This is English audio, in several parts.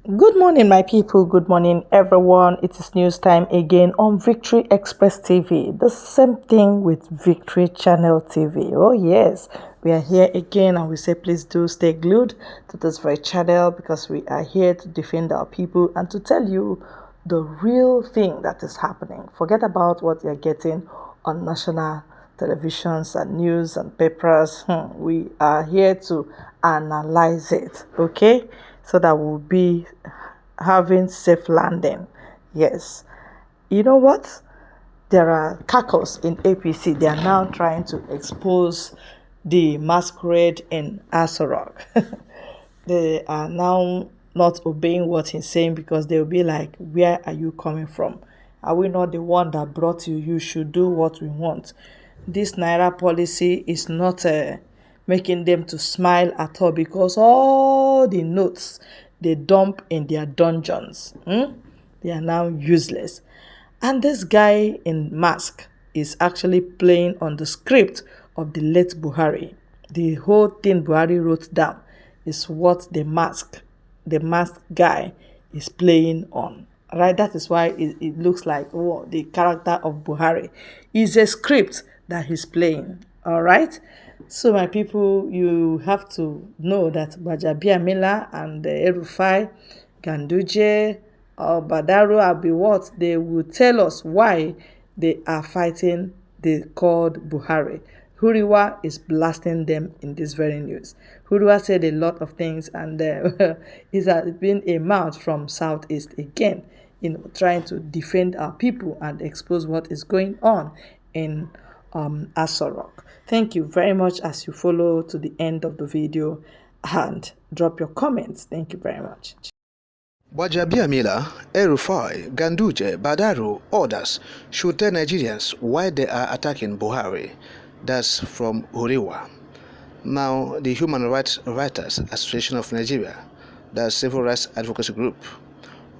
Good morning, my people. Good morning, everyone. It is news time again on Victory Express TV. The same thing with Victory Channel TV. Oh, yes, we are here again, and we say please do stay glued to this very channel because we are here to defend our people and to tell you the real thing that is happening. Forget about what you're getting on national televisions and news and papers. We are here to analyze it, okay? So that we'll be having safe landing. Yes. You know what? There are caucus in APC. They are now trying to expose the masquerade in Asorok. They are now not obeying what he's saying because they'll be like, where are you coming from? Are we not the one that brought you? You should do what we want. This Naira policy is not making them to smile at all because all the notes they dump in their dungeons, they are now useless. And this guy in mask is actually playing on the script of the late Buhari. The whole thing Buhari wrote down is what the mask guy is playing on. Right? That is why it looks like the character of Buhari is a script that he's playing. All right. So my people, you have to know that Gbajabiamila and Rufai, Ganduje, or Badaro Abi what, they will tell us why they are fighting the called Buhari. Huriwa is blasting them in this very news. Huriwa said a lot of things and it has been a mouth from Southeast again, trying to defend our people and expose what is going on in Asorok. Thank you very much as you follow to the end of the video and drop your comments. Thank you very much. Gbajabiamila, El-Rufai, Ganduje, Badaro, others should tell Nigerians why they are attacking Buhari. That's from Uriwa. Now, the Human Rights Writers Association of Nigeria, the civil rights advocacy group,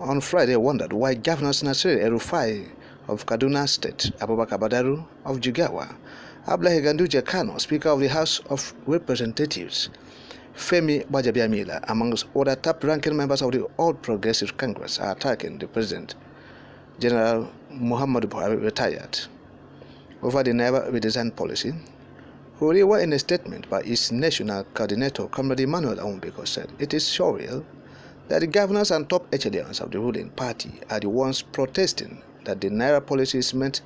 on Friday wondered why Governors Nasir El-Rufai of Kaduna State, Abubakar Badaru of Jigawa, Abdullahi Ganduje Kano, Speaker of the House of Representatives, Femi Gbajabiamila, amongst other top-ranking members of the All Progressive Congress, are attacking the President, General Muhammadu Buhari, retired, over the Naira redesign policy. Uriwa, in a statement by its national coordinator, Comrade Emmanuel Aumbiko, said it is surreal that the governors and top echelons of the ruling party are the ones protesting that the Naira policy is meant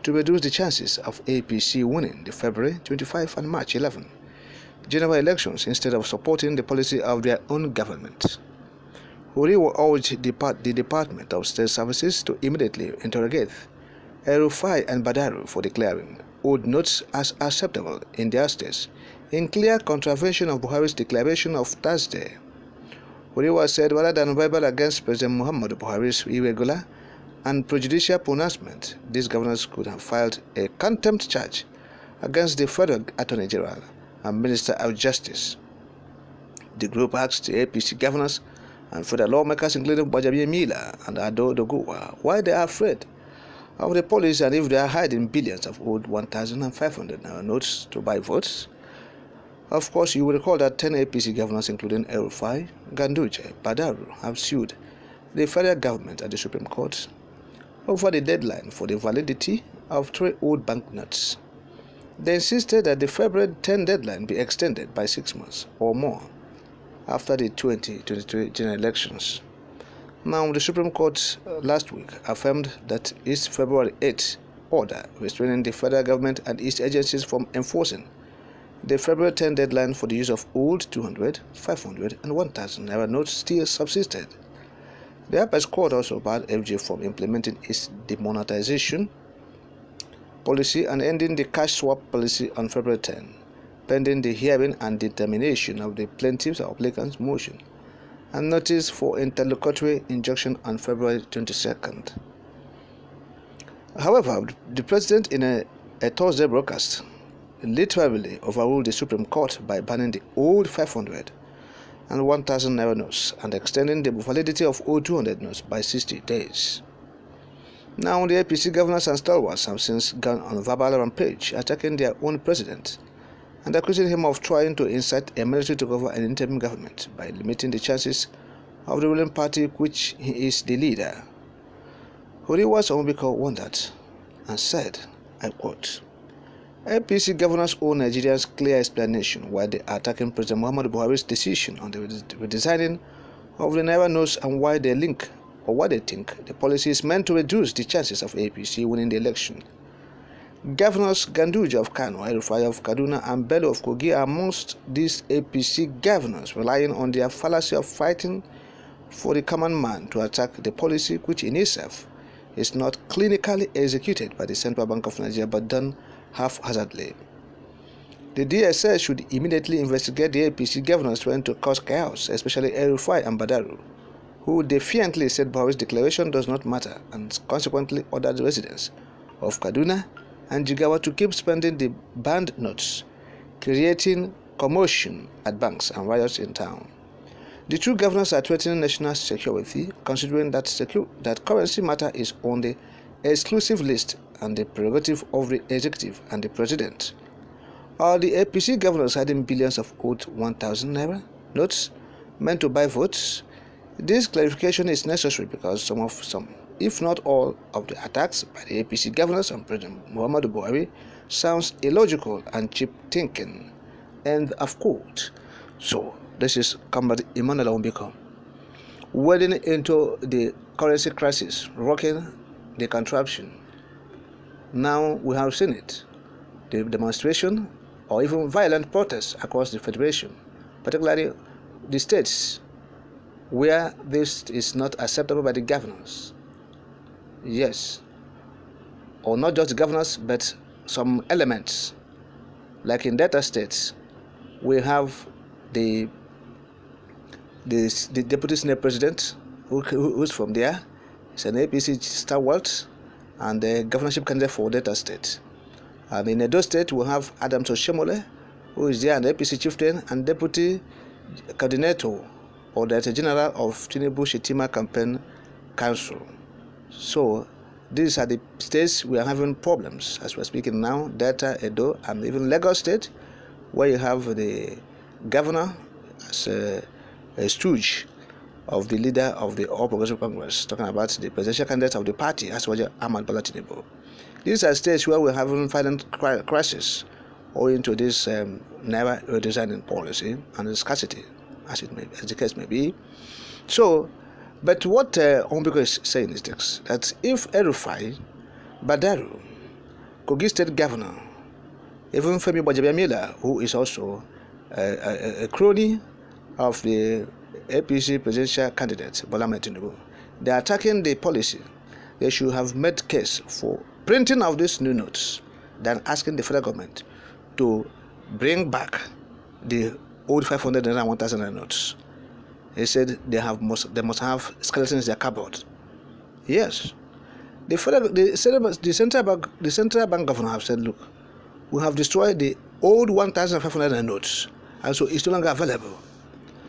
to reduce the chances of APC winning the February 25 and March 11 general elections instead of supporting the policy of their own government. Uriwa urged the Department of State Services to immediately interrogate El-Rufai and Badaro for declaring old notes as acceptable in their states, in clear contravention of Buhari's declaration of Thursday. Uriwa said rather than rebel against President Muhammadu Buhari's irregular and prejudicial pronouncement, these governors could have filed a contempt charge against the Federal Attorney General and Minister of Justice. The group asked the APC governors and federal lawmakers, including Gbajabiamila and Ado Doguwa, why they are afraid of the police and if they are hiding billions of old 1,500 naira notes to buy votes. Of course, you will recall that 10 APC governors, including El-Rufai, Ganduje, Badaro, have sued the federal government at the Supreme Court over the deadline for the validity of 3 old banknotes. They insisted that the February 10 deadline be extended by 6 months or more after the 2023 general elections. Now, the Supreme Court last week affirmed that its February 8 order restraining the federal government and its agencies from enforcing the February 10 deadline for the use of old 200, 500, and 1,000 naira notes still subsisted. The Apex Court also barred FJ from implementing its demonetization policy and ending the cash swap policy on February 10, pending the hearing and determination of the plaintiff's or applicant's motion and notice for interlocutory injunction on February 22nd. However, the President, in a Thursday broadcast, literally overruled the Supreme Court by banning the old 500 and 1,000 naira notes and extending the validity of old 200 notes by 60 days. Now, the APC governors and stalwarts have since gone on verbal rampage, attacking their own president and accusing him of trying to incite a military takeover an interim government by limiting the chances of the ruling party, which he is the leader. Huriwa's Omobiko wondered and said, I quote, APC governors owe Nigerians clear explanation why they are attacking President Muhammadu Buhari's decision on the redesigning of the Naira notes and why they think the policy is meant to reduce the chances of APC winning the election. Governors Ganduje of Kano, Rufia of Kaduna, and Bello of Kogi are amongst these APC governors, relying on their fallacy of fighting for the common man to attack the policy which in itself is not clinically executed by the Central Bank of Nigeria but done haphazardly. The DSS should immediately investigate the APC governors trying to cause chaos, especially Rufia and Badaru, who defiantly said Buhari's declaration does not matter and consequently ordered the residents of Kaduna and Jigawa to keep spending the banned notes, creating commotion at banks and riots in town. The two governors are threatening national security, considering that currency matter is on the exclusive list and the prerogative of the executive and the president. Are the APC governors hiding billions of old 1,000 naira notes meant to buy votes? This clarification is necessary because some, if not all, of the attacks by the APC governors on President Muhammadu Buhari sounds illogical and cheap thinking. End of quote. So, this is Comrade Emmanuel Ombiko. Wading into the currency crisis, rocking the contraption. Now we have seen it. The demonstration or even violent protests across the Federation, particularly the states where this is not acceptable by the governors. Yes, or not just the governors, but some elements. Like in Delta states, we have the deputy senate president who's from there. He's an APC stalwart and the governorship candidate for Delta state. And in Edo state, we have Adam Toshemole, who is there, an APC chieftain and deputy coordinator or Director General of Tinubu Shetima Campaign Council. So these are the states we are having problems as we're speaking now: Delta, Edo, and even Lagos state, where you have the governor as a stooge of the leader of the All Progressive Congress, talking about the presidential candidate of the party, as well as Ahmad Bola Tinubu. These are states where we're having violent crisis owing to this Naira redesigning policy and the scarcity, as the case may be. So, but what Ombiko is saying is this: that if Rufia, Badaru, Kogi State Governor, even Femi Gbajabiamila, who is also a crony of the APC presidential candidate Bola Tinubu, they are attacking the policy, they should have made case for printing of these new notes than asking the federal government to bring back the old 500 and 1,000 notes. He said they must have skeletons in their cupboard. Yes, the central bank governor have said, look, we have destroyed the old 1,500 notes, and so it's no longer available.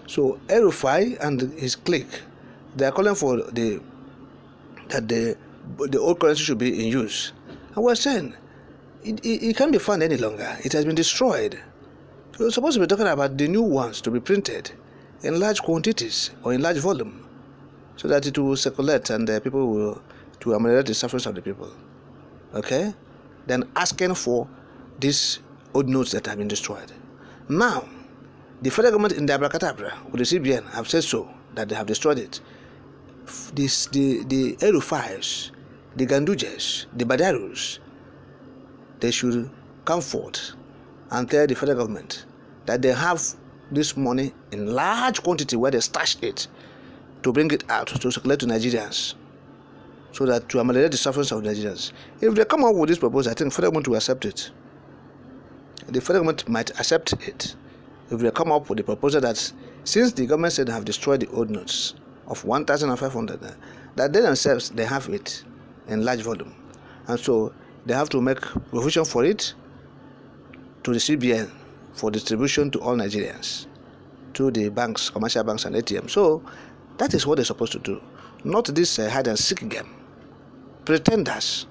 So Rufia and his clique, they are calling for that the old currency should be in use. And we're saying it can't be found any longer. It has been destroyed. We're supposed to be talking about the new ones to be printed in large quantities or in large volume, so that it will circulate and people will to ameliorate the suffering of the people. Okay? Then asking for these old notes that have been destroyed. Now, the federal government in the abracadabra with the CBN have said so, that they have destroyed it. The Rufias, the Gandujes, the Badarus, they should come forth and tell the federal government that they have this money in large quantity where they stashed it to bring it out to circulate to Nigerians, so that to ameliorate the sufferings of Nigerians. If they come up with this proposal, I think the federal government will accept it. The federal government might accept it if they come up with the proposal that since the government said they have destroyed the old notes of 1,500, that they themselves they have it in large volume, and so they have to make provision for it to the CBN for distribution to all Nigerians, to the banks, commercial banks and ATM. So that is what they're supposed to do, not this hide and seek game. Pretenders,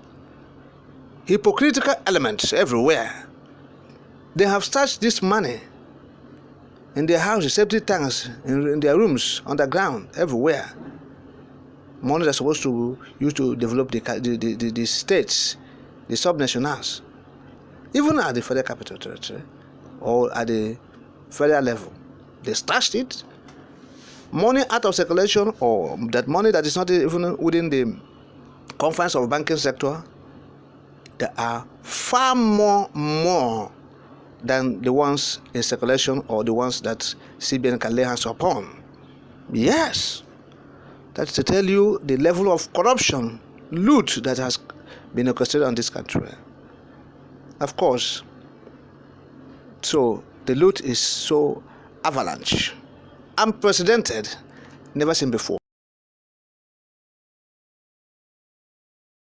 hypocritical elements everywhere. They have stashed this money in their houses, septic tanks, in their rooms, underground, everywhere. Money that's supposed to use to develop the states, the subnationals, even at the federal capital territory or at the federal level. They stashed it. Money out of circulation, or that money that is not even within the confines of banking sector, there are far more than the ones in circulation or the ones that CBN can lay hands upon. Yes, that's to tell you the level of corruption, loot that has been orchestrated on this country. Of course, so the loot is so avalanche, unprecedented, never seen before.